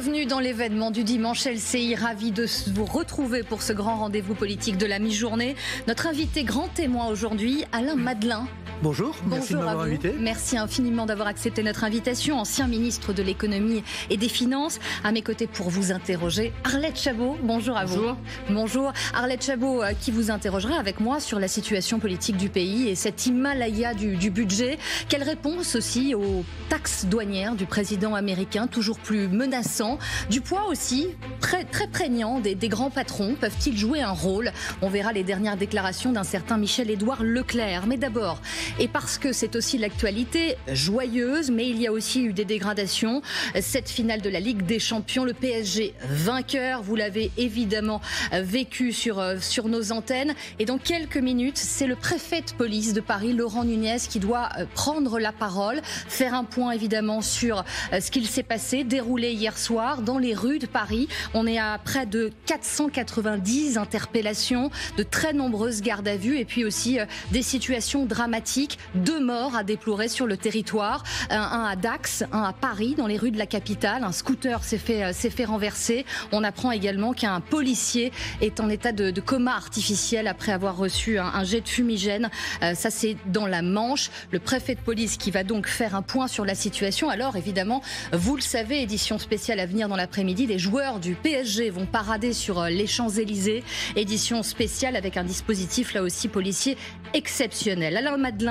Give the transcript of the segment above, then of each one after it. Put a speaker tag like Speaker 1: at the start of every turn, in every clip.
Speaker 1: Bienvenue dans l'événement du dimanche LCI, ravi de vous retrouver pour ce grand rendez-vous politique de la mi-journée. Notre invité grand témoin aujourd'hui, Alain Madelin.
Speaker 2: Bonjour, merci de m'avoir invité.
Speaker 1: Merci infiniment d'avoir accepté notre invitation. Ancien ministre de l'économie et des finances. À mes côtés pour vous interroger, Arlette Chabot. Bonjour à vous. Bonjour. Arlette Chabot qui vous interrogera avec moi sur la situation politique du pays et cet Himalaya du budget. Quelle réponse aussi aux taxes douanières du président américain, toujours plus menaçant. Du poids aussi, très prégnant des grands patrons. Peuvent-ils jouer un rôle? On verra les dernières déclarations d'un certain Michel-Édouard Leclerc. Mais d'abord, et parce que c'est aussi l'actualité joyeuse, mais il y a aussi eu des dégradations. Cette finale de la Ligue des Champions, le PSG vainqueur, vous l'avez évidemment vécu sur nos antennes. Et dans quelques minutes, c'est le préfet de police de Paris, Laurent Nunez, qui doit prendre la parole, faire un point évidemment sur ce qu'il s'est passé, déroulé hier soir dans les rues de Paris. On est à près de 490 interpellations, de très nombreuses gardes à vue et puis aussi des situations dramatiques. 2 morts à déplorer sur le territoire, un à Dax, un à Paris, dans les rues de la capitale. Un scooter s'est fait renverser. On apprend également qu'un policier est en état de coma artificiel après avoir reçu un jet de fumigène. Ça, c'est dans la Manche. Le préfet de police qui va donc faire un point sur la situation. Alors, évidemment, vous le savez, édition spéciale à venir dans l'après-midi. Les joueurs du PSG vont parader sur les Champs-Élysées. Édition spéciale avec un dispositif, là aussi, policier exceptionnel. Alors, Madelin,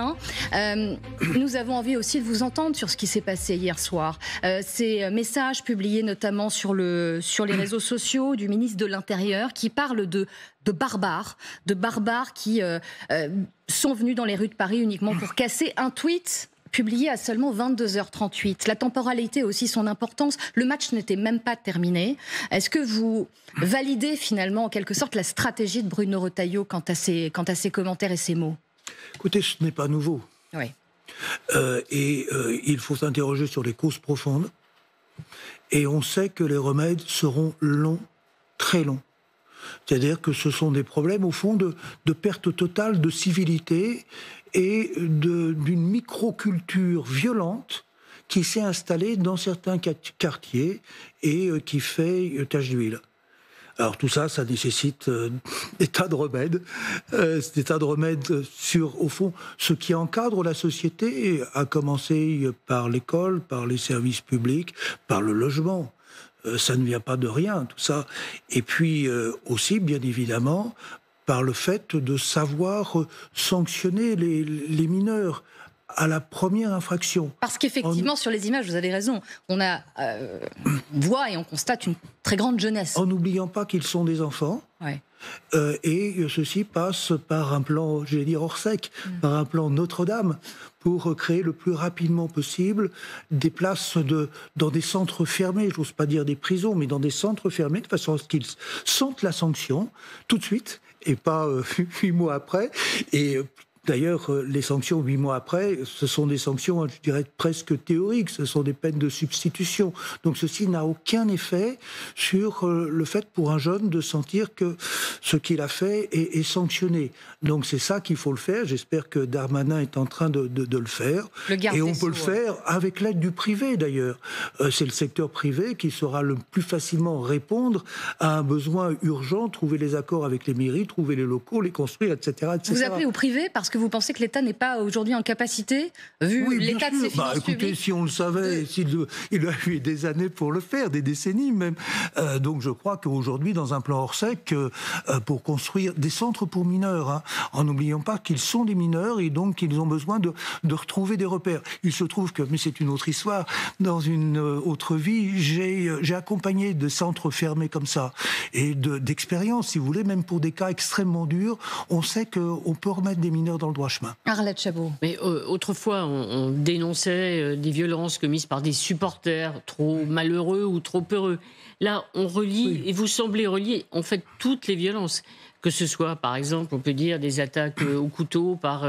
Speaker 1: nous avons envie aussi de vous entendre sur ce qui s'est passé hier soir. Ces messages publiés notamment sur les réseaux sociaux du ministre de l'Intérieur qui parle de barbares qui sont venus dans les rues de Paris uniquement pour casser un tweet publié à seulement 22h38. La temporalité a aussi son importance. Le match n'était même pas terminé. Est-ce que vous validez finalement en quelque sorte la stratégie de Bruno Retailleau quant à ses commentaires et ses mots?
Speaker 2: Écoutez, ce n'est pas nouveau.
Speaker 1: Oui.
Speaker 2: Il faut s'interroger sur les causes profondes. Et on sait que les remèdes seront longs, très longs. C'est-à-dire que ce sont des problèmes, au fond, de perte totale de civilité et d'une microculture violente qui s'est installée dans certains quartiers et qui fait tache d'huile. Alors tout ça, ça nécessite des tas de remèdes, sur, au fond, ce qui encadre la société, à commencer par l'école, par les services publics, par le logement. Ça ne vient pas de rien, tout ça. Et puis aussi, bien évidemment, par le fait de savoir sanctionner les mineurs à la première infraction.
Speaker 1: Parce qu'effectivement, sur les images, vous avez raison, on voit et on constate une très grande jeunesse.
Speaker 2: En n'oubliant pas qu'ils sont des enfants.
Speaker 1: Ouais.
Speaker 2: Et ceci passe par un plan, j'allais dire hors sec, par un plan Notre-Dame, pour créer le plus rapidement possible des places dans des centres fermés, j'ose pas dire des prisons, mais dans des centres fermés, de façon à ce qu'ils sentent la sanction tout de suite, et pas 8 mois après. Et d'ailleurs, les sanctions 8 mois après, ce sont des sanctions, je dirais, presque théoriques. Ce sont des peines de substitution. Donc ceci n'a aucun effet sur le fait pour un jeune de sentir que ce qu'il a fait est sanctionné. Donc c'est ça qu'il faut le faire. J'espère que Darmanin est en train de le faire. Et on peut le faire avec l'aide du privé, d'ailleurs. C'est le secteur privé qui saura le plus facilement répondre à un besoin urgent, trouver les accords avec les mairies, trouver les locaux, les construire, etc. etc.
Speaker 1: Vous appelez au privé parce que vous pensez que l'État n'est pas aujourd'hui en capacité, vu l'état de ses finances publiques?
Speaker 2: Écoutez, si on le savait, il a eu des années pour le faire, des décennies même. Donc je crois qu'aujourd'hui, dans un plan hors sec, pour construire des centres pour mineurs, en n'oubliant pas qu'ils sont des mineurs et donc qu'ils ont besoin de retrouver des repères. Il se trouve que, mais c'est une autre histoire, dans une autre vie, j'ai accompagné des centres fermés comme ça, et d'expérience, si vous voulez, même pour des cas extrêmement durs, on sait qu'on peut remettre des mineurs dans le droit chemin.
Speaker 1: Arlette Chabot.
Speaker 3: Mais autrefois, on dénonçait des violences commises par des supporters trop malheureux ou trop heureux. Là, on relie, et vous semblez relier, en fait, toutes les violences. Que ce soit, par exemple, on peut dire des attaques au couteau par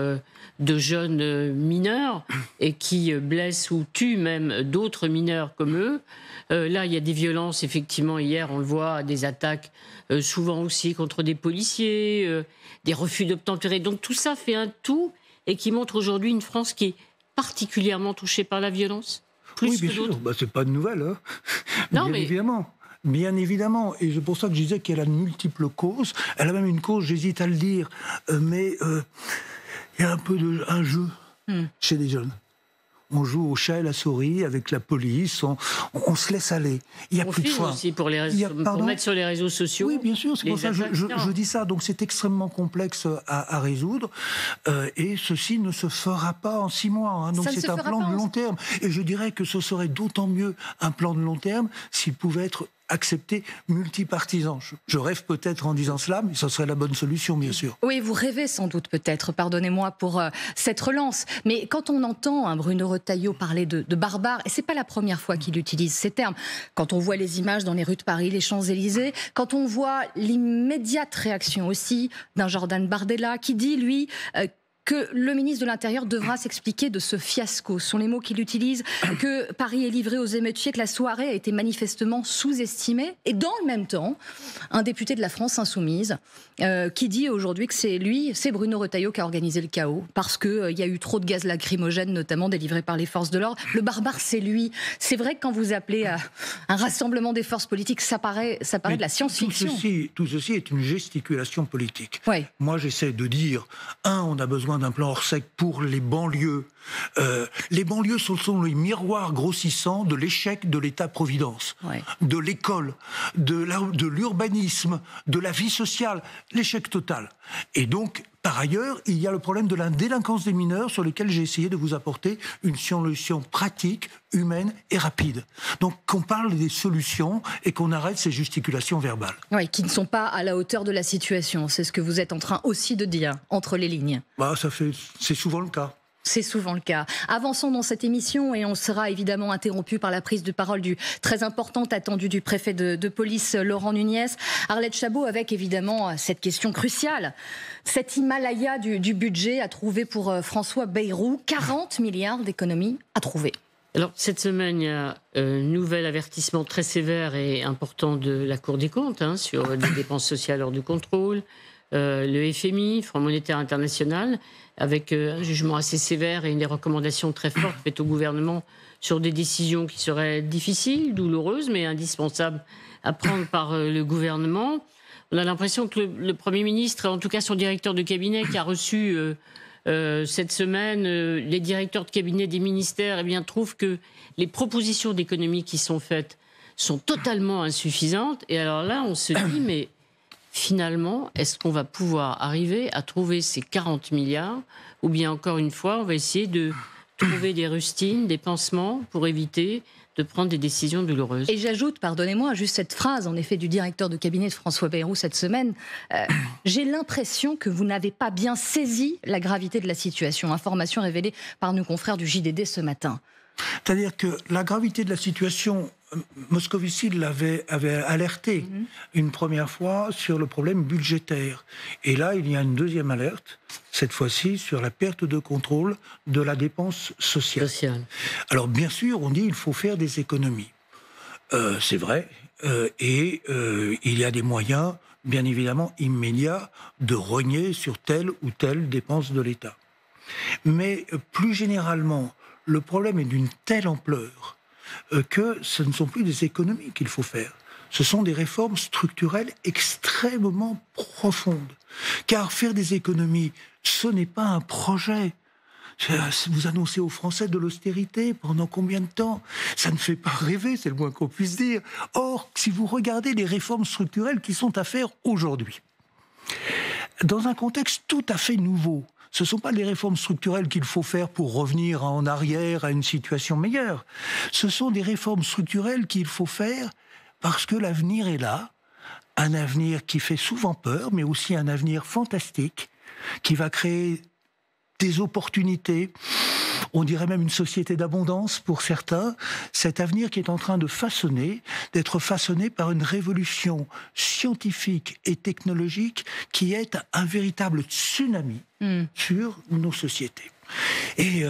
Speaker 3: de jeunes mineurs et qui blessent ou tuent même d'autres mineurs comme eux. Là, il y a des violences, effectivement, hier, on le voit, des attaques souvent aussi contre des policiers, des refus d'obtempérer. Donc tout ça fait un tout et qui montre aujourd'hui une France qui est particulièrement touchée par la violence. plus
Speaker 2: oui,
Speaker 3: que d'autres.
Speaker 2: C'est pas de nouvelle, hein.
Speaker 3: Non,
Speaker 2: Évidemment. Bien évidemment, et c'est pour ça que je disais qu'elle a de multiples causes. Elle a même une cause, j'hésite à le dire, mais il y a un peu un jeu chez les jeunes. On joue au chat et la souris avec la police, on se laisse aller. Il n'y a plus de choix.
Speaker 3: Aussi pour mettre sur les réseaux sociaux.
Speaker 2: Oui, bien sûr, c'est pour ça que je dis ça. Donc c'est extrêmement complexe à résoudre. Et ceci ne se fera pas en 6 mois. Hein. Donc c'est un plan de long terme. Et je dirais que ce serait d'autant mieux un plan de long terme s'il pouvait être accepté multipartisan. Je rêve peut-être en disant cela, mais ce serait la bonne solution, bien sûr.
Speaker 1: Oui, vous rêvez sans doute peut-être, pardonnez-moi pour cette relance. Mais quand on entend Bruno Retailleau parler de barbares, et c'est pas la première fois qu'il utilise ces termes, quand on voit les images dans les rues de Paris, les Champs-Élysées, quand on voit l'immédiate réaction aussi d'un Jordan Bardella qui dit, lui, que le ministre de l'Intérieur devra s'expliquer de ce fiasco. Ce sont les mots qu'il utilise, que Paris est livré aux émeutiers, que la soirée a été manifestement sous-estimée. Et dans le même temps, un député de la France Insoumise qui dit aujourd'hui que c'est Bruno Retailleau qui a organisé le chaos parce qu'il y a eu trop de gaz lacrymogène, notamment délivré par les forces de l'ordre. Le barbare, c'est lui. C'est vrai que quand vous appelez à un rassemblement des forces politiques, ça paraît de la science-fiction.
Speaker 2: Tout ceci est une gesticulation politique.
Speaker 1: Ouais.
Speaker 2: Moi, j'essaie de dire, on a besoin d'un plan Orsec pour les banlieues. Les banlieues, ce sont les miroirs grossissants de l'échec de l'État-providence, de l'école, de l'urbanisme, de la vie sociale, l'échec total. Et donc, par ailleurs, il y a le problème de la délinquance des mineurs sur lequel j'ai essayé de vous apporter une solution pratique, humaine et rapide. Donc qu'on parle des solutions et qu'on arrête ces gesticulations verbales.
Speaker 1: Oui, qui ne sont pas à la hauteur de la situation. C'est ce que vous êtes en train aussi de dire, entre les lignes.
Speaker 2: C'est souvent le cas.
Speaker 1: C'est souvent le cas. Avançons dans cette émission et on sera évidemment interrompu par la prise de parole très importante attendue du préfet de police Laurent Nunez. Arlette Chabot avec évidemment cette question cruciale. Cet Himalaya du budget à trouver pour François Bayrou, 40 milliards d'économies à trouver.
Speaker 3: Alors cette semaine, il y a un nouvel avertissement très sévère et important de la Cour des comptes sur les dépenses sociales hors du contrôle. Le FMI, Fonds monétaire international, avec un jugement assez sévère et des recommandations très fortes faites au gouvernement sur des décisions qui seraient difficiles, douloureuses, mais indispensables à prendre par le gouvernement. On a l'impression que le Premier ministre, en tout cas son directeur de cabinet qui a reçu cette semaine les directeurs de cabinet des ministères, trouvent que les propositions d'économie qui sont faites sont totalement insuffisantes. Et alors là, on se dit, mais finalement, est-ce qu'on va pouvoir arriver à trouver ces 40 milliards ou bien, encore une fois, on va essayer de trouver des rustines, des pansements pour éviter de prendre des décisions douloureuses.
Speaker 1: Et j'ajoute, pardonnez-moi, juste cette phrase, en effet, du directeur de cabinet de François Bayrou cette semaine. J'ai l'impression que vous n'avez pas bien saisi la gravité de la situation. Information révélée par nos confrères du JDD ce matin.
Speaker 2: C'est-à-dire que la gravité de la situation, Moscovici avait alerté une première fois sur le problème budgétaire. Et là, il y a une deuxième alerte, cette fois-ci sur la perte de contrôle de la dépense sociale. Alors bien sûr, on dit qu'il faut faire des économies. C'est vrai. Et il y a des moyens, bien évidemment, immédiats de rogner sur telle ou telle dépense de l'État. Mais plus généralement, le problème est d'une telle ampleur que ce ne sont plus des économies qu'il faut faire. Ce sont des réformes structurelles extrêmement profondes. Car faire des économies, ce n'est pas un projet. Vous annoncez aux Français de l'austérité pendant combien de temps? Ça ne fait pas rêver, c'est le moins qu'on puisse dire. Or, si vous regardez les réformes structurelles qui sont à faire aujourd'hui, dans un contexte tout à fait nouveau, ce ne sont pas les réformes structurelles qu'il faut faire pour revenir en arrière à une situation meilleure. Ce sont des réformes structurelles qu'il faut faire parce que l'avenir est là, un avenir qui fait souvent peur, mais aussi un avenir fantastique, qui va créer des opportunités, on dirait même une société d'abondance pour certains, cet avenir qui est en train d'être façonné par une révolution scientifique et technologique qui est un véritable tsunami sur nos sociétés. Et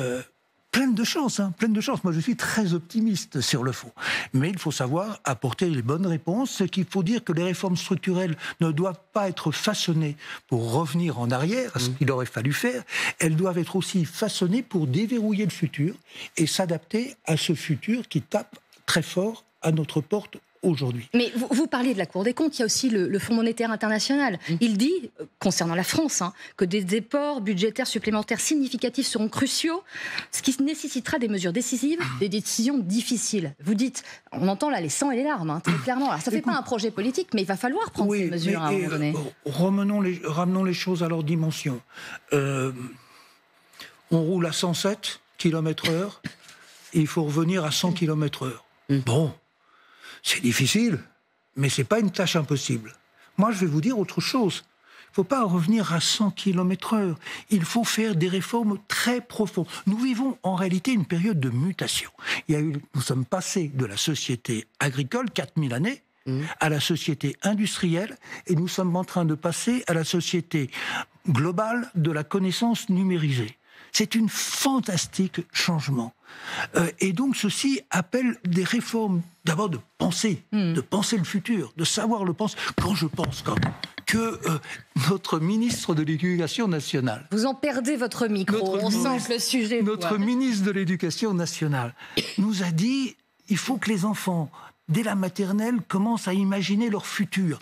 Speaker 2: pleine de chance, pleine de chance. Moi, je suis très optimiste sur le fond. Mais il faut savoir apporter les bonnes réponses. Ce qu'il faut dire que les réformes structurelles ne doivent pas être façonnées pour revenir en arrière, à ce qu'il aurait fallu faire. Elles doivent être aussi façonnées pour déverrouiller le futur et s'adapter à ce futur qui tape très fort à notre porte aujourd'hui.
Speaker 1: Mais vous parliez de la Cour des comptes, il y a aussi le Fonds monétaire international. Il dit, concernant la France, que des efforts budgétaires supplémentaires significatifs seront cruciaux, ce qui nécessitera des mesures décisives, des décisions difficiles. Vous dites, on entend là les sangs et les larmes, très clairement. Alors ça ne fait pas un projet politique, mais il va falloir prendre ces mesures à un moment donné.
Speaker 2: Ramenons les choses à leur dimension. On roule à 107 km/h, et il faut revenir à 100 km/h. Bon, c'est difficile, mais ce n'est pas une tâche impossible. Moi, je vais vous dire autre chose. Il ne faut pas revenir à 100 km/h. Il faut faire des réformes très profondes. Nous vivons en réalité une période de mutation. Nous sommes passés de la société agricole, 4000 années, à la société industrielle, et nous sommes en train de passer à la société globale de la connaissance numérisée. C'est un fantastique changement. Et donc, ceci appelle des réformes, d'abord de penser le futur, de savoir le penser. Quand je pense que notre ministre de l'Éducation nationale...
Speaker 1: Vous en perdez votre micro, on sent que le sujet...
Speaker 2: Notre ministre de l'Éducation nationale nous a dit il faut que les enfants, dès la maternelle, commencent à imaginer leur futur.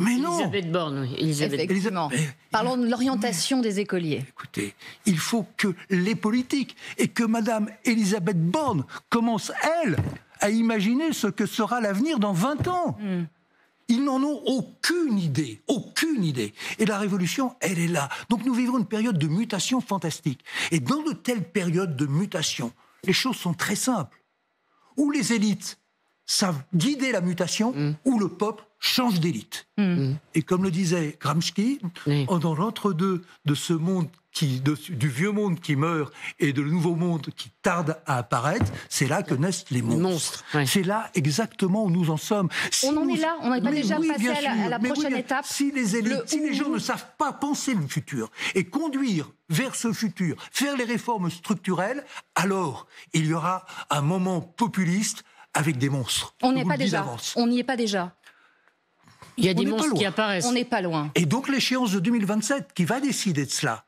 Speaker 2: Mais non.
Speaker 3: Elisabeth Borne, oui.
Speaker 1: Effectivement. Parlons de l'orientation des écoliers.
Speaker 2: Écoutez, il faut que les politiques et que Madame Elisabeth Borne commence, elle, à imaginer ce que sera l'avenir dans 20 ans. Ils n'en ont aucune idée, aucune idée. Et la révolution, elle est là. Donc nous vivons une période de mutation fantastique. Et dans de telles périodes de mutation, les choses sont très simples. Ou les élites savent guider la mutation, ou le peuple change d'élite. Et comme le disait Gramsci, dans l'entre-deux de ce monde du vieux monde qui meurt et de le nouveau monde qui tarde à apparaître, c'est là que naissent les monstres. C'est là exactement où nous en sommes.
Speaker 1: On en est là, on n'est pas déjà passé à la prochaine étape.
Speaker 2: Si les élites, si les gens ne savent pas penser le futur et conduire vers ce futur, faire les réformes structurelles, alors il y aura un moment populiste avec des monstres.
Speaker 1: On n'y est pas déjà. On n'y est pas déjà.
Speaker 3: Il y a des monstres qui apparaissent.
Speaker 1: On n'est pas loin.
Speaker 2: Et donc l'échéance de 2027 qui va décider de cela,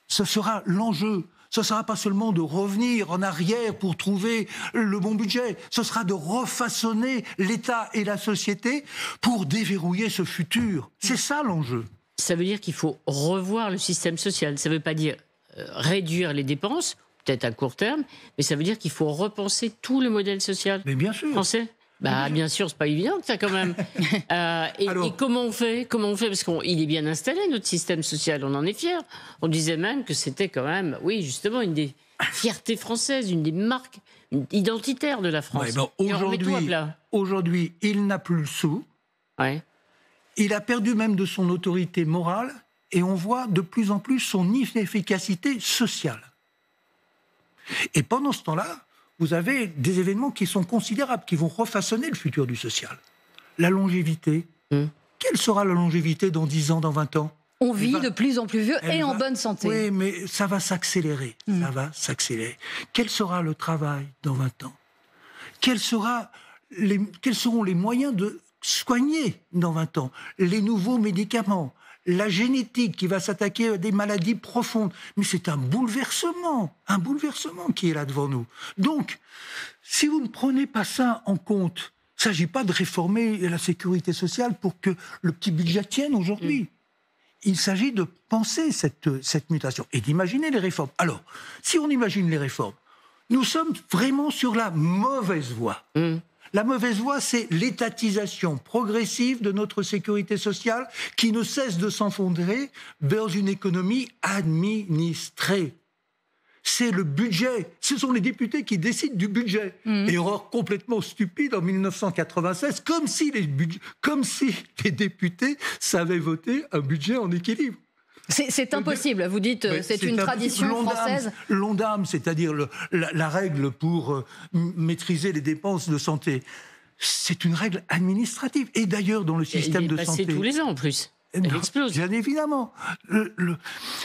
Speaker 2: ce sera l'enjeu. Ce ne sera pas seulement de revenir en arrière pour trouver le bon budget. Ce sera de refaçonner l'État et la société pour déverrouiller ce futur. C'est ça l'enjeu.
Speaker 3: Ça veut dire qu'il faut revoir le système social. Ça ne veut pas dire réduire les dépenses, peut-être à court terme, mais ça veut dire qu'il faut repenser tout le modèle social français. Bien sûr, c'est pas évident ça quand même. Et comment on fait Parce qu'il est bien installé, notre système social, on en est fiers. On disait même que c'était quand même, oui, justement, une des fiertés françaises, une des marques identitaires de la France.
Speaker 2: Aujourd'hui, il n'a plus le sou. Il a perdu même de son autorité morale et on voit de plus en plus son inefficacité sociale. Et pendant ce temps-là, vous avez des événements qui sont considérables, qui vont refaçonner le futur du social. La longévité. Quelle sera la longévité dans 10 ans, dans 20 ans ?
Speaker 1: On vit de plus en plus vieux et en bonne santé.
Speaker 2: Oui, mais ça va s'accélérer. Ça va s'accélérer. Quel sera le travail dans 20 ans ? Quels seront les moyens de soigner dans 20 ans ? Les nouveaux médicaments ? La génétique qui va s'attaquer à des maladies profondes. Mais c'est un bouleversement qui est là devant nous. Donc, si vous ne prenez pas ça en compte, il ne s'agit pas de réformer la sécurité sociale pour que le petit budget tienne aujourd'hui. Il s'agit de penser cette mutation et d'imaginer les réformes. Alors, si on imagine les réformes, nous sommes vraiment sur la mauvaise voie. La mauvaise voie, c'est l'étatisation progressive de notre sécurité sociale qui ne cesse de s'enfondrer vers une économie administrée. C'est le budget. Ce sont les députés qui décident du budget. Erreur complètement stupide en 1996, comme si les députés savaient voter un budget en équilibre.
Speaker 1: C'est impossible, vous dites, c'est une tradition française.
Speaker 2: L'ONDAM, c'est-à-dire la règle pour maîtriser les dépenses de santé, c'est une règle administrative. Et d'ailleurs, dans le système de santé...
Speaker 3: Il est passé tous les ans, en plus. elle explose.
Speaker 2: Bien évidemment.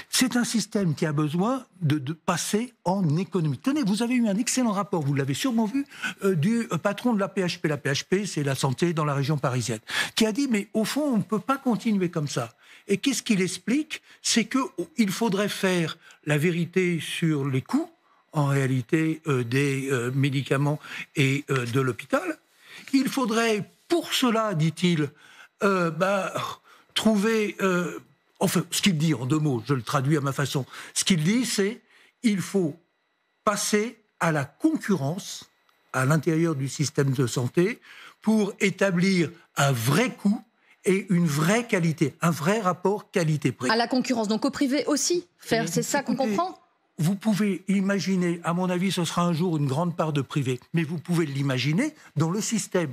Speaker 2: C'est un système qui a besoin de passer en économie. Tenez, vous avez eu un excellent rapport, vous l'avez sûrement vu, du patron de la PHP. La PHP, c'est la santé dans la région parisienne, qui a dit, mais au fond, on ne peut pas continuer comme ça. Et qu'est-ce qu'il explique? C'est qu'il faudrait faire la vérité sur les coûts, en réalité, des médicaments et de l'hôpital. Il faudrait, pour cela, dit-il, trouver... enfin, ce qu'il dit en 2 mots, je le traduis à ma façon. Ce qu'il dit, c'est il faut passer à la concurrence à l'intérieur du système de santé pour établir un vrai coût et une vraie qualité, un vrai rapport qualité-prix.
Speaker 1: À la concurrence, donc au privé aussi, c'est ça qu'on comprend?
Speaker 2: Vous pouvez imaginer, à mon avis, ce sera un jour une grande part de privé, mais vous pouvez l'imaginer dans le système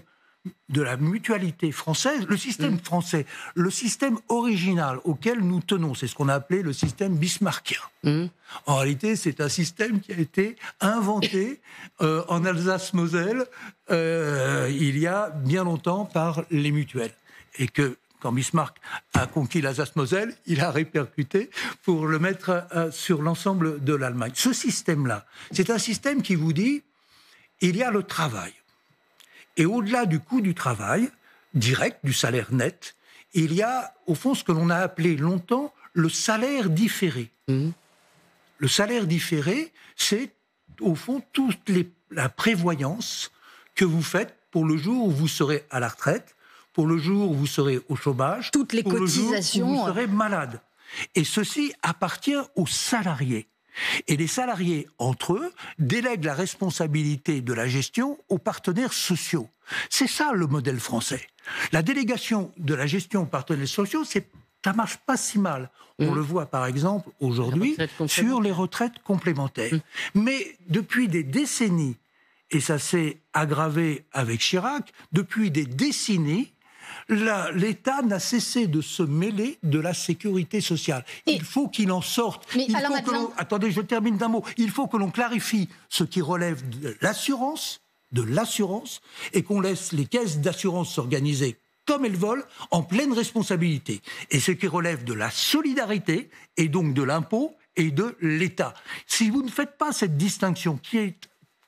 Speaker 2: de la mutualité française, le système français, le système original auquel nous tenons, c'est ce qu'on a appelé le système bismarckien. En réalité, c'est un système qui a été inventé en Alsace-Moselle il y a bien longtemps par les mutuelles. Et que, quand Bismarck a conquis l'Alsace-Moselle, il a répercuté pour le mettre sur l'ensemble de l'Allemagne. Ce système-là, c'est un système qui vous dit, il y a le travail. Et au-delà du coût du travail, direct, du salaire net, il y a, au fond, ce que l'on a appelé longtemps le salaire différé. Le salaire différé, c'est, au fond, toute la prévoyance que vous faites pour le jour où vous serez à la retraite, pour le jour où vous serez au chômage,
Speaker 1: toutes les
Speaker 2: pour
Speaker 1: cotisations,
Speaker 2: le jour où vous serez malade. Et ceci appartient aux salariés. Et les salariés, entre eux, délèguent la responsabilité de la gestion aux partenaires sociaux. C'est ça le modèle français. La délégation de la gestion aux partenaires sociaux, ça ne marche pas si mal. On le voit par exemple aujourd'hui sur les retraites complémentaires. Mais depuis des décennies, et ça s'est aggravé avec Chirac, depuis des décennies, l'État n'a cessé de se mêler de la sécurité sociale. Il faut qu'il en sorte. Attendez, je termine d'un mot. Il faut que l'on clarifie ce qui relève de l'assurance, et qu'on laisse les caisses d'assurance s'organiser comme elles veulent, en pleine responsabilité. Et ce qui relève de la solidarité, et donc de l'impôt, et de l'État. Si vous ne faites pas cette distinction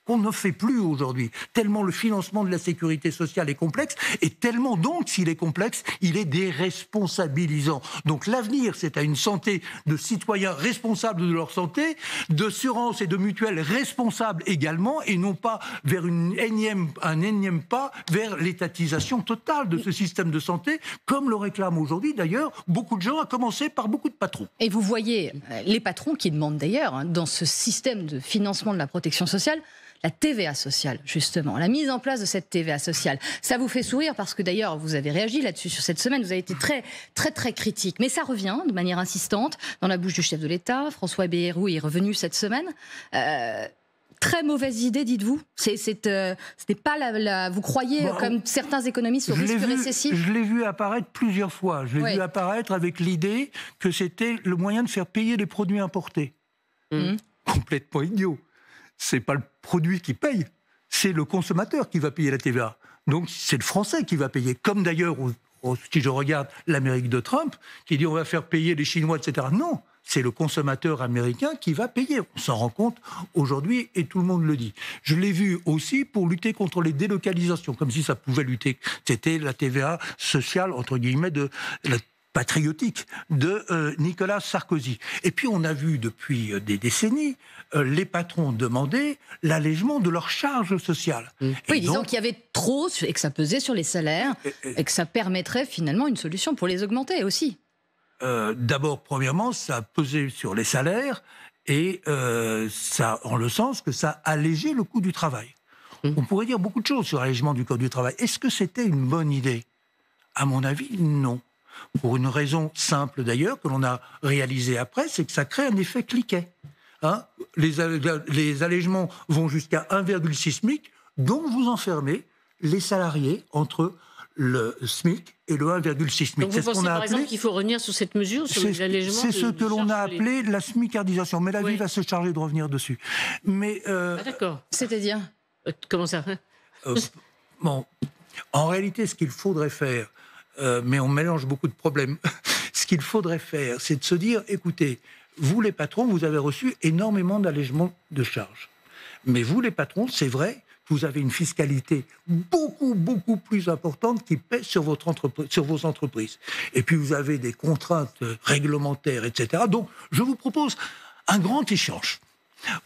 Speaker 2: qu'on ne fait plus aujourd'hui, tellement le financement de la sécurité sociale est complexe, et tellement donc, s'il est complexe, il est déresponsabilisant. Donc l'avenir, c'est à une santé de citoyens responsables de leur santé, d'assurance et de mutuelles responsables également, et non pas vers un énième pas vers l'étatisation totale de ce système de santé, comme le réclament aujourd'hui d'ailleurs beaucoup de gens, à commencer par beaucoup de patrons.
Speaker 1: Et vous voyez les patrons qui demandent d'ailleurs, dans ce système de financement de la protection sociale, la TVA sociale, justement, la mise en place de cette TVA sociale. Ça vous fait sourire parce que d'ailleurs, vous avez réagi là-dessus sur cette semaine, vous avez été très, très, très critique. Mais ça revient de manière insistante dans la bouche du chef de l'État. François Bayrou est revenu cette semaine. Très mauvaise idée, dites-vous. C'était pas vous croyez, comme certains économistes, au risque récessif?
Speaker 2: Je l'ai vu apparaître plusieurs fois. Je l'ai vu apparaître avec l'idée que c'était le moyen de faire payer les produits importés. Complètement idiot. C'est pas le produit qui paye, c'est le consommateur qui va payer la TVA. Donc c'est le Français qui va payer. Comme d'ailleurs, si je regarde l'Amérique de Trump, qui dit on va faire payer les Chinois, etc. Non, c'est le consommateur américain qui va payer. On s'en rend compte aujourd'hui et tout le monde le dit. Je l'ai vu aussi pour lutter contre les délocalisations, comme si ça pouvait lutter. C'était la TVA sociale, entre guillemets, patriotique de Nicolas Sarkozy. Et puis on a vu depuis des décennies les patrons demander l'allègement de leurs charges sociales.
Speaker 1: Oui, disant qu'il y avait trop et que ça pesait sur les salaires et que ça permettrait finalement une solution pour les augmenter aussi.
Speaker 2: D'abord, premièrement, ça pesait sur les salaires et ça, en le sens que ça allégeait le coût du travail. On pourrait dire beaucoup de choses sur l'allègement du coût du travail. Est-ce que c'était une bonne idée? À mon avis, non. Pour une raison simple d'ailleurs, que l'on a réalisée après, c'est que ça crée un effet cliquet. Les allègements vont jusqu'à 1,6 SMIC, donc vous enfermez les salariés entre le SMIC et le 1,6 SMIC.
Speaker 3: Donc vous pensez par exemple qu'il faut revenir sur cette mesure, sur les allègements?
Speaker 2: C'est ce que l'on a appelé la smicardisation, mais la vie va se charger de revenir dessus. Mais
Speaker 3: d'accord.
Speaker 1: C'est-à-dire
Speaker 3: comment ça
Speaker 2: en réalité, ce qu'il faudrait faire, mais on mélange beaucoup de problèmes. qu'il faudrait faire, c'est de se dire, écoutez, vous les patrons, vous avez reçu énormément d'allègements de charges. Mais vous les patrons, c'est vrai, vous avez une fiscalité beaucoup plus importante qui pèse sur vos entreprises. Et puis vous avez des contraintes réglementaires, etc. Donc je vous propose un grand échange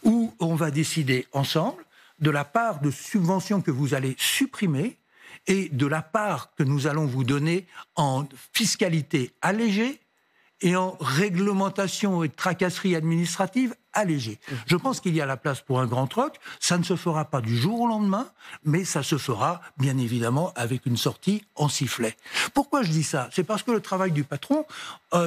Speaker 2: où on va décider ensemble de la part de subventions que vous allez supprimer et de la part que nous allons vous donner en fiscalité allégée et en réglementation et tracasserie administrative allégée. Je pense qu'il y a la place pour un grand troc. Ça ne se fera pas du jour au lendemain, mais ça se fera, bien évidemment, avec une sortie en sifflet. Pourquoi je dis ça ? C'est parce que le travail du patron,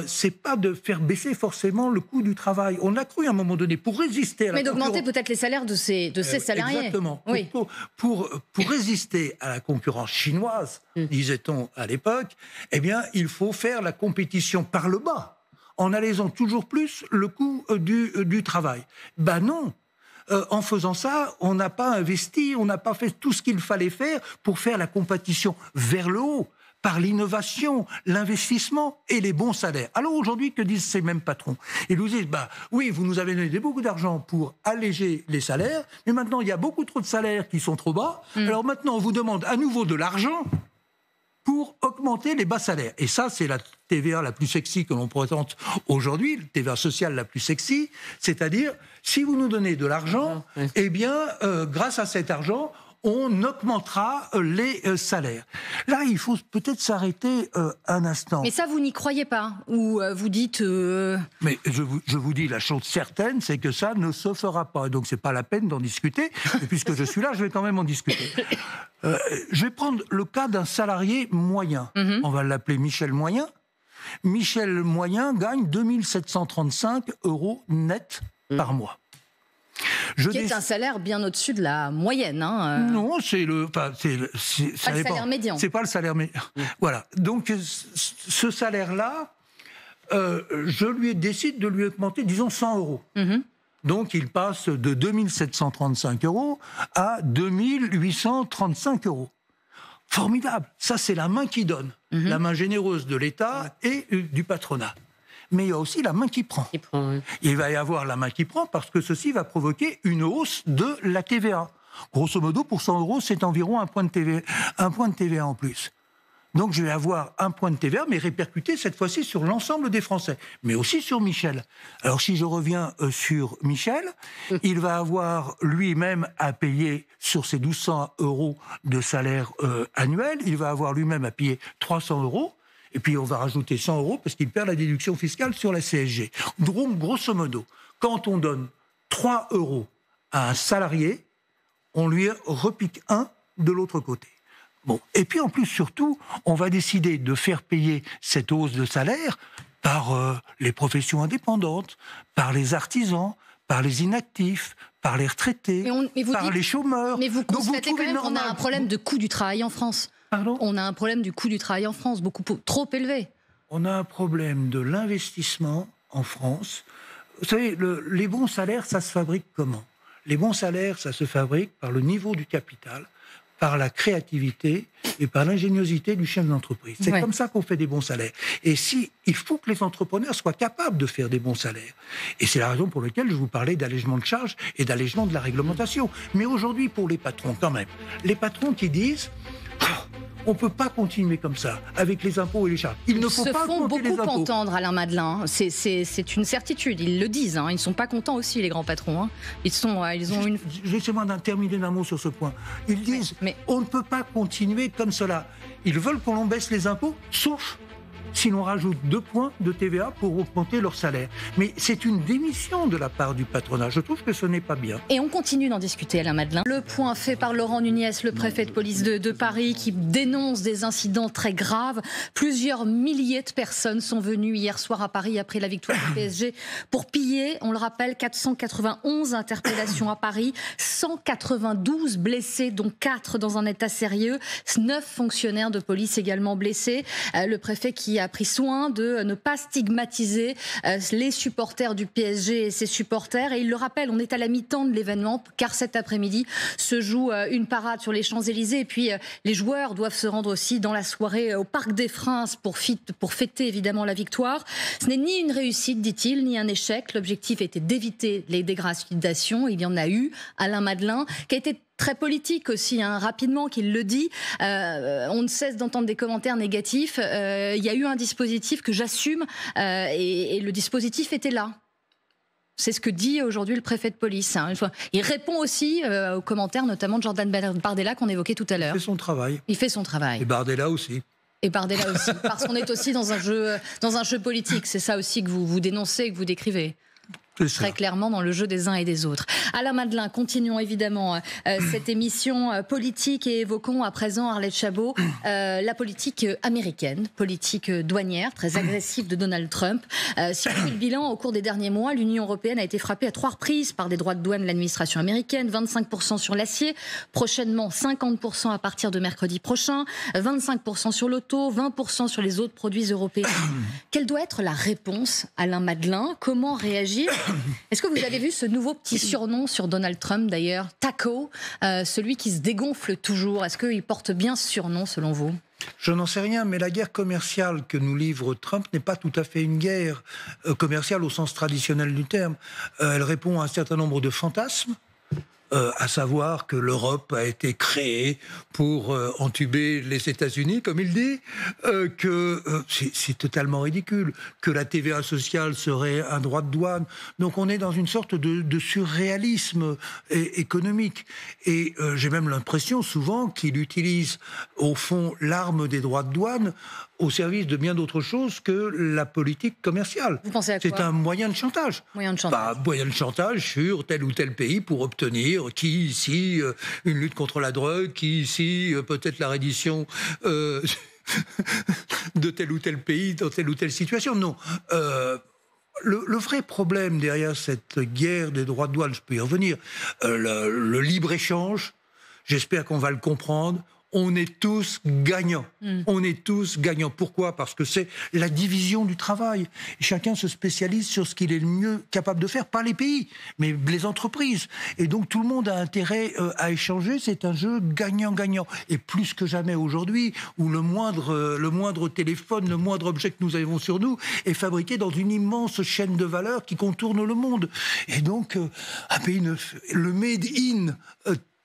Speaker 2: c'est pas de faire baisser forcément le coût du travail. On a cru à un moment donné, pour résister à la concurrence...
Speaker 1: Mais d'augmenter peut-être les salaires de ces salariés.
Speaker 2: Exactement.
Speaker 1: Oui.
Speaker 2: Pour résister à la concurrence chinoise, disait-on à l'époque, eh bien, il faut faire la compétition par le bas, en allégeant toujours plus le coût du travail. Ben non. En faisant ça, on n'a pas investi, on n'a pas fait tout ce qu'il fallait faire pour faire la compétition vers le haut, par l'innovation, l'investissement et les bons salaires. Alors aujourd'hui, que disent ces mêmes patrons ? Ils nous disent, oui, vous nous avez donné beaucoup d'argent pour alléger les salaires, mais maintenant, il y a beaucoup trop de salaires qui sont trop bas, alors maintenant, on vous demande à nouveau de l'argent pour augmenter les bas salaires. Et ça, c'est la TVA la plus sexy que l'on présente aujourd'hui, la TVA sociale la plus sexy, c'est-à-dire, si vous nous donnez de l'argent, eh bien, grâce à cet argent, on augmentera les salaires. Là, il faut peut-être s'arrêter un instant.
Speaker 1: Mais ça, vous n'y croyez pas ? Ou vous dites...
Speaker 2: Mais je vous dis, la chose certaine, c'est que ça ne se fera pas. Donc, c'est pas la peine d'en discuter. Et puisque je suis là, je vais quand même en discuter. Je vais prendre le cas d'un salarié moyen. On va l'appeler Michel Moyen. Michel Moyen gagne 2735 € net par mois.
Speaker 1: Qui est un salaire bien au-dessus de la moyenne.
Speaker 2: Non, c'est
Speaker 1: pas le salaire médian.
Speaker 2: C'est pas le salaire médian. Voilà. Donc, ce salaire-là, je décide de lui augmenter, disons, 100 €. Donc, il passe de 2735 € à 2835 €. Formidable. Ça, c'est la main qui donne. La main généreuse de l'État et du patronat. Mais il y a aussi la main qui prend. Il va y avoir la main qui prend parce que ceci va provoquer une hausse de la TVA. Grosso modo, pour 100 €, c'est environ un point de TVA en plus. Donc je vais avoir un point de TVA, mais répercuté cette fois-ci sur l'ensemble des Français, mais aussi sur Michel. Alors si je reviens sur Michel, il va avoir lui-même à payer sur ses 1200 € de salaire annuel, il va avoir lui-même à payer 300 €. Et puis on va rajouter 100 € parce qu'il perd la déduction fiscale sur la CSG. Donc, grosso modo, quand on donne 3 € à un salarié, on lui repique 1 de l'autre côté. Bon. Et puis en plus, surtout, on va décider de faire payer cette hausse de salaire par les professions indépendantes, par les artisans, par les inactifs, par les retraités, par les chômeurs.
Speaker 1: Mais vous constatez quand même qu'on a un problème de coût du travail en France.
Speaker 2: Pardon ?
Speaker 1: On a un problème du coût du travail en France, trop élevé.
Speaker 2: On a un problème de l'investissement en France. Vous savez, les bons salaires, ça se fabrique comment ? Les bons salaires, ça se fabrique par le niveau du capital, par la créativité et par l'ingéniosité du chef d'entreprise. C'est comme ça qu'on fait des bons salaires. Et il faut que les entrepreneurs soient capables de faire des bons salaires. Et c'est la raison pour laquelle je vous parlais d'allègement de charges et d'allègement de la réglementation. Mais aujourd'hui, pour les patrons, quand même, les patrons qui disent... On ne peut pas continuer comme ça, avec les impôts et les charges. Il ne faut pas augmenter les impôts. Ils se font beaucoup
Speaker 1: entendre, Alain Madelin. C'est une certitude, ils le disent. Ils ne sont pas contents aussi, les grands patrons.
Speaker 2: Laissez-moi terminer d'un mot sur ce point. Ils disent, on ne peut pas continuer comme cela. Ils veulent qu'on baisse les impôts, sauf si l'on rajoute 2 points de TVA pour augmenter leur salaire. Mais c'est une démission de la part du patronat. Je trouve que ce n'est pas bien.
Speaker 1: Et on continue d'en discuter, Alain Madelin. Le point fait par Laurent Nunez, le préfet de police de Paris, qui dénonce des incidents très graves. Plusieurs milliers de personnes sont venues hier soir à Paris après la victoire du PSG pour piller. On le rappelle, 491 interpellations à Paris, 192 blessés, dont 4 dans un état sérieux, 9 fonctionnaires de police également blessés. Le préfet qui qui a pris soin de ne pas stigmatiser les supporters du PSG et ses supporters. Et il le rappelle, on est à la mi-temps de l'événement, car cet après-midi se joue une parade sur les Champs-Élysées. Et puis les joueurs doivent se rendre aussi dans la soirée au Parc des Princes pour fêter évidemment la victoire. Ce n'est ni une réussite, dit-il, ni un échec. L'objectif était d'éviter les dégradations. Il y en a eu. Alain Madelin, qui a été très politique aussi, rapidement qu'il le dit. On ne cesse d'entendre des commentaires négatifs. Il y a eu un dispositif que j'assume et le dispositif était là. C'est ce que dit aujourd'hui le préfet de police. Il répond aussi aux commentaires, notamment de Jordan Bardella qu'on évoquait tout à l'heure.
Speaker 2: Il fait son travail.
Speaker 1: Il fait son travail.
Speaker 2: Et Bardella aussi.
Speaker 1: Et Bardella aussi, parce qu'on est aussi dans un jeu politique. C'est ça aussi que vous dénoncez et que vous décrivez. Très clairement dans le jeu des uns et des autres. Alain Madelin, continuons évidemment cette émission politique et évoquons à présent, Arlette Chabot, la politique américaine, politique douanière très agressive de Donald Trump. Si on fait le bilan, au cours des derniers mois, l'Union européenne a été frappée à 3 reprises par des droits de douane de l'administration américaine, 25% sur l'acier, prochainement 50% à partir de mercredi prochain, 25% sur l'auto, 20% sur les autres produits européens. Quelle doit être la réponse, Alain Madelin? Comment réagir? Est-ce que vous avez vu ce nouveau petit surnom sur Donald Trump d'ailleurs, Taco, celui qui se dégonfle toujours? Est-ce qu'il porte bien ce surnom selon vous?
Speaker 2: Je n'en sais rien, mais la guerre commerciale que nous livre Trump n'est pas tout à fait une guerre commerciale au sens traditionnel du terme. Elle répond à un certain nombre de fantasmes. À savoir que l'Europe a été créée pour entuber les États-Unis, comme il dit, que c'est totalement ridicule, que la TVA sociale serait un droit de douane. Donc on est dans une sorte de surréalisme économique. Et j'ai même l'impression souvent qu'il utilise au fond l'arme des droits de douane au service de bien d'autres choses que la politique commerciale.
Speaker 1: Vous pensez à quoi?
Speaker 2: C'est un moyen de chantage.
Speaker 1: Moyen de chantage.
Speaker 2: Moyen de chantage sur tel ou tel pays pour obtenir, qui ici, une lutte contre la drogue, qui ici, peut-être la reddition de tel ou tel pays dans telle ou telle situation. Non. Le vrai problème derrière cette guerre des droits de douane, je peux y revenir, le libre-échange, j'espère qu'on va le comprendre. On est tous gagnants. On est tous gagnants. Pourquoi? Parce que c'est la division du travail. Chacun se spécialise sur ce qu'il est le mieux capable de faire, pas les pays, mais les entreprises. Et donc tout le monde a intérêt à échanger. C'est un jeu gagnant-gagnant. Et plus que jamais aujourd'hui, où le moindre téléphone, le moindre objet que nous avons sur nous est fabriqué dans une immense chaîne de valeur qui contourne le monde. Et donc, un pays, le made in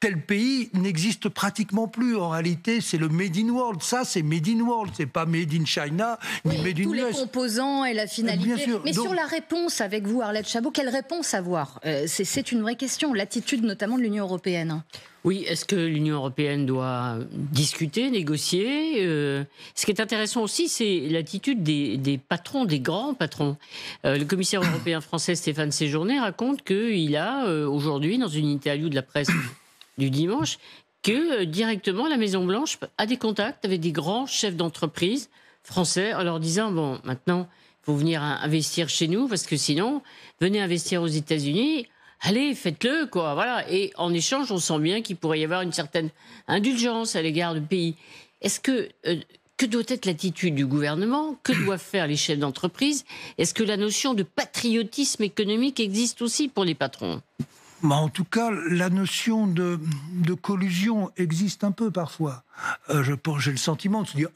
Speaker 2: tel pays n'existe pratiquement plus. En réalité, c'est le Made in World. Ça, c'est Made in World. C'est pas Made in China, ni Made in US.
Speaker 1: Tous les composants et la finalité.
Speaker 2: Bien sûr.
Speaker 1: Mais sur la réponse avec vous, Arlette Chabot, quelle réponse avoir? C'est une vraie question. L'attitude notamment de l'Union européenne.
Speaker 3: Oui, est-ce que l'Union européenne doit discuter, négocier? Ce qui est intéressant aussi, c'est l'attitude des patrons, des grands patrons. Le commissaire européen français Stéphane Séjourné raconte qu'il a aujourd'hui, dans une interview de la presse du dimanche, que directement la Maison-Blanche a des contacts avec des grands chefs d'entreprise français en leur disant, bon, maintenant, il faut venir investir chez nous, parce que sinon, venez investir aux États-Unis, allez, faites-le, quoi, voilà. Et en échange, on sent bien qu'il pourrait y avoir une certaine indulgence à l'égard du pays. Est-ce que... que doit être l'attitude du gouvernement? Que doivent faire les chefs d'entreprise? Est-ce que la notion de patriotisme économique existe aussi pour les patrons?
Speaker 2: En tout cas, la notion de collusion existe un peu parfois. J'ai le sentiment de se dire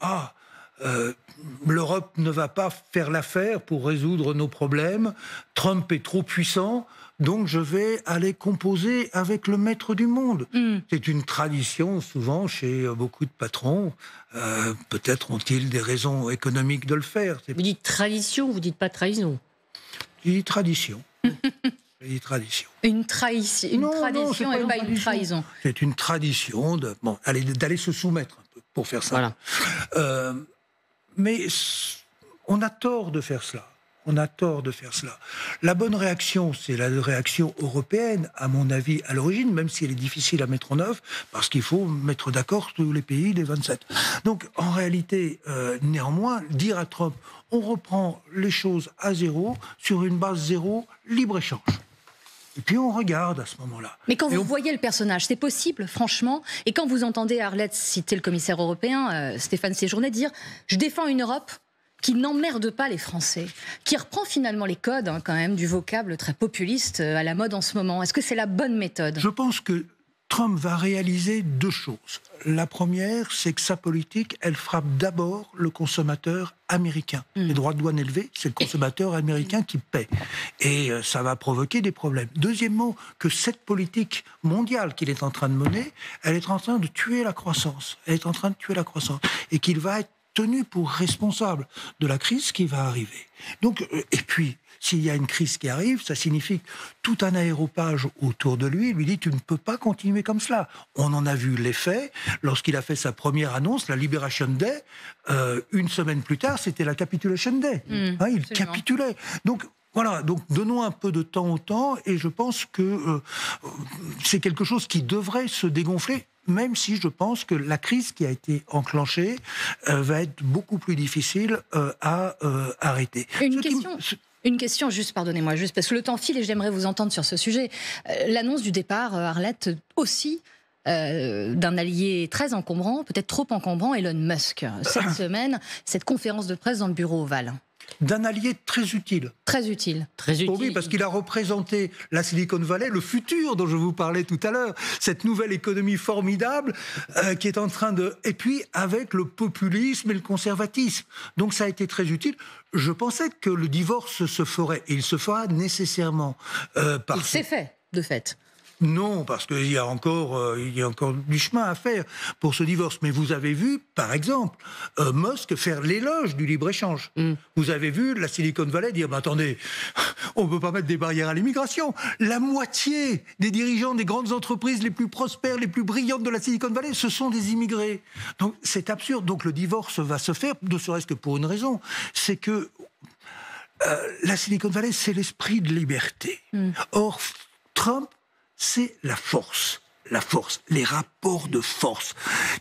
Speaker 2: l'Europe ne va pas faire l'affaire pour résoudre nos problèmes. Trump est trop puissant, donc je vais aller composer avec le maître du monde. C'est une tradition souvent chez beaucoup de patrons. Peut-être ont-ils des raisons économiques de le faire.
Speaker 3: Vous dites tradition, vous dites pas trahison.
Speaker 2: Je dis tradition. Une tradition.
Speaker 1: Une tradition et pas une trahison.
Speaker 2: C'est une tradition d'aller se soumettre un peu pour faire ça. Voilà. Mais on a tort de faire cela. On a tort de faire cela. La bonne réaction, c'est la réaction européenne, à mon avis, à l'origine, même si elle est difficile à mettre en œuvre, parce qu'il faut mettre d'accord tous les pays des 27. Donc, en réalité, néanmoins, dire à Trump, on reprend les choses à zéro, sur une base zéro, libre-échange. Et puis on regarde à ce moment-là.
Speaker 1: Mais quand vous voyez le personnage, c'est possible, franchement. Et quand vous entendez Arlette citer le commissaire européen, Stéphane Séjourné, dire « Je défends une Europe qui n'emmerde pas les Français, qui reprend finalement les codes quand même du vocable très populiste à la mode en ce moment. Est-ce que c'est la bonne méthode ?
Speaker 2: Je pense que Trump va réaliser 2 choses. La première, c'est que sa politique, elle frappe d'abord le consommateur américain. Les droits de douane élevés, c'est le consommateur américain qui paie. Et ça va provoquer des problèmes. Deuxièmement, que cette politique mondiale qu'il est en train de mener, elle est en train de tuer la croissance. Elle est en train de tuer la croissance. Et qu'il va être tenu pour responsable de la crise qui va arriver. Donc, et puis, s'il y a une crise qui arrive, ça signifie que tout un aéropage autour de lui lui dit « tu ne peux pas continuer comme cela ». On en a vu l'effet lorsqu'il a fait sa première annonce, la Liberation Day. Une semaine plus tard, c'était la Capitulation Day. Il capitulait. Donc, voilà, donc donnons un peu de temps au temps, et je pense que c'est quelque chose qui devrait se dégonfler, même si je pense que la crise qui a été enclenchée va être beaucoup plus difficile à arrêter.
Speaker 1: Une question, juste, pardonnez-moi, juste parce que le temps file et j'aimerais vous entendre sur ce sujet. L'annonce du départ, Arlette, aussi d'un allié très encombrant, peut-être trop encombrant, Elon Musk. Cette semaine, cette conférence de presse dans le bureau ovale.
Speaker 2: D'un allié très utile.
Speaker 1: Très utile.
Speaker 3: Très utile.
Speaker 2: Oui, parce qu'il a représenté la Silicon Valley, le futur dont je vous parlais tout à l'heure, cette nouvelle économie formidable qui est en train de... Et puis avec le populisme et le conservatisme. Donc ça a été très utile. Je pensais que le divorce se ferait, et il se fera nécessairement.
Speaker 1: Il s'est fait, de fait.
Speaker 2: Non, parce qu'il y a encore du chemin à faire pour ce divorce. Mais vous avez vu, par exemple, Musk faire l'éloge du libre-échange. Vous avez vu la Silicon Valley dire « attendez, on ne peut pas mettre des barrières à l'immigration. La moitié des dirigeants des grandes entreprises les plus prospères, les plus brillantes de la Silicon Valley, ce sont des immigrés. » Donc c'est absurde. Donc le divorce va se faire, ne serait-ce que pour une raison, c'est que la Silicon Valley, c'est l'esprit de liberté. Or, Trump, c'est la force, les rapports de force,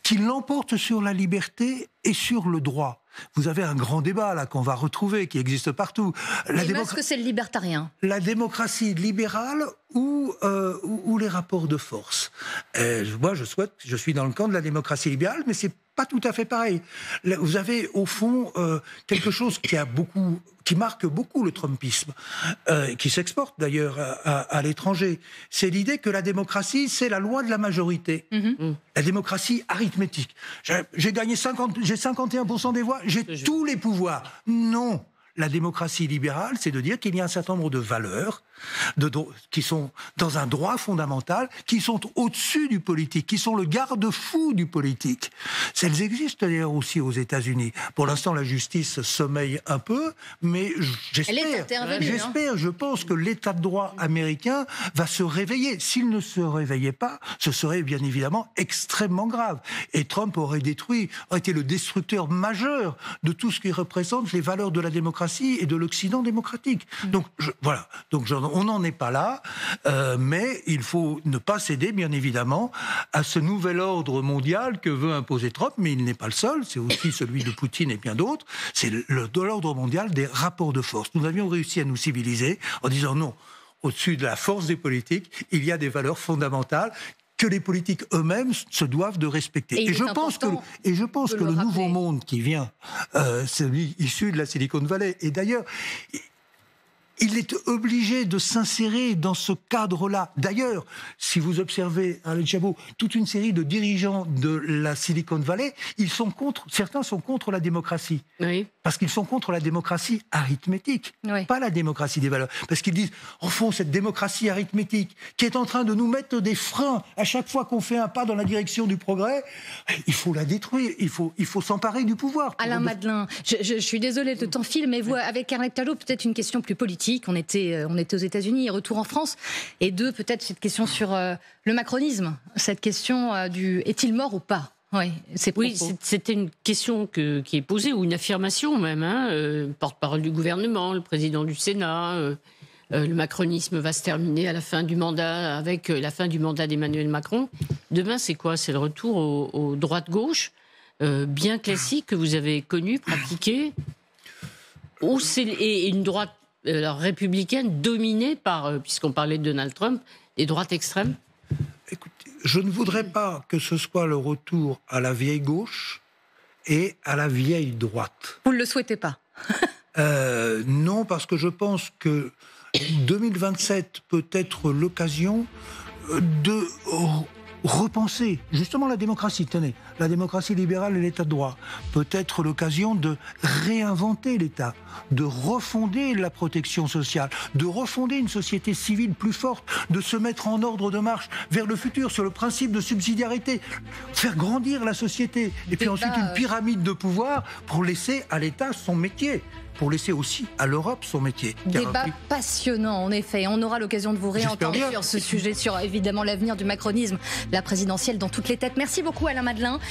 Speaker 2: qui l'emportent sur la liberté et sur le droit. Vous avez un grand débat là qu'on va retrouver, qui existe partout.
Speaker 1: Est-ce que c'est le libertarien ?
Speaker 2: La démocratie libérale ou les rapports de force. Moi, je suis dans le camp de la démocratie libérale, mais c'est pas tout à fait pareil. Vous avez au fond quelque chose qui marque beaucoup le trumpisme, qui s'exporte d'ailleurs à l'étranger. C'est l'idée que la démocratie, c'est la loi de la majorité. La démocratie arithmétique. J'ai gagné 51% des voix, j'ai tous les pouvoirs. Non. La démocratie libérale, c'est de dire qu'il y a un certain nombre de valeurs qui sont dans un droit fondamental, qui sont au-dessus du politique, qui sont le garde-fou du politique. Elles existent d'ailleurs aussi aux États-Unis. Pour l'instant, la justice sommeille un peu, mais je pense que l'état de droit américain va se réveiller. S'il ne se réveillait pas, ce serait bien évidemment extrêmement grave. Et Trump aurait été le destructeur majeur de tout ce qui représente les valeurs de la démocratie et de l'Occident démocratique. Donc, voilà. Donc, on n'en est pas là, mais il faut ne pas céder, bien évidemment, à ce nouvel ordre mondial que veut imposer Trump, mais il n'est pas le seul, c'est aussi celui de Poutine et bien d'autres. C'est l'ordre mondial des rapports de force. Nous avions réussi à nous civiliser en disant non, au-dessus de la force des politiques, il y a des valeurs fondamentales que les politiques eux-mêmes se doivent de respecter. Et je pense que le nouveau monde qui vient, celui issu de la Silicon Valley, et d'ailleurs, il est obligé de s'insérer dans ce cadre-là. D'ailleurs, si vous observez, Arlette Chabot, toute une série de dirigeants de la Silicon Valley, certains sont contre la démocratie. Oui. Parce qu'ils sont contre la démocratie arithmétique, pas la démocratie des valeurs. Parce qu'ils disent, au fond, cette démocratie arithmétique qui est en train de nous mettre des freins à chaque fois qu'on fait un pas dans la direction du progrès, il faut la détruire, il faut s'emparer du pouvoir.
Speaker 1: Alain Madelin, je suis désolée, le temps file, mais vous, avec Arlette Chabot, peut-être une question plus politique. On était aux États-Unis, retour en France. Et peut-être cette question sur le macronisme, cette question est-il mort ou pas ? Oui,
Speaker 3: c'était une question qui est posée, ou une affirmation même, porte-parole du gouvernement, le président du Sénat. Le macronisme va se terminer à la fin du mandat, avec la fin du mandat d'Emmanuel Macron. Demain, c'est quoi ? C'est le retour aux droite-gauche, bien classique, que vous avez connu, pratiqué, ou c'est une droite républicaine dominée par, puisqu'on parlait de Donald Trump, des droites extrêmes ?
Speaker 2: Écoutez, je ne voudrais pas que ce soit le retour à la vieille gauche et à la vieille droite.
Speaker 1: Vous ne le souhaitez pas ?
Speaker 2: Non, parce que je pense que 2027 peut être l'occasion de repenser justement la démocratie. Tenez, la démocratie libérale et l'état de droit peut être l'occasion de réinventer l'État, de refonder la protection sociale, de refonder une société civile plus forte, de se mettre en ordre de marche vers le futur sur le principe de subsidiarité, faire grandir la société et puis ensuite une pyramide de pouvoir pour laisser à l'État son métier, pour laisser aussi à l'Europe son métier.
Speaker 1: Débat passionnant, en effet. On aura l'occasion de vous réentendre sur ce sujet, sur évidemment l'avenir du macronisme, la présidentielle dans toutes les têtes. Merci beaucoup Alain Madelin.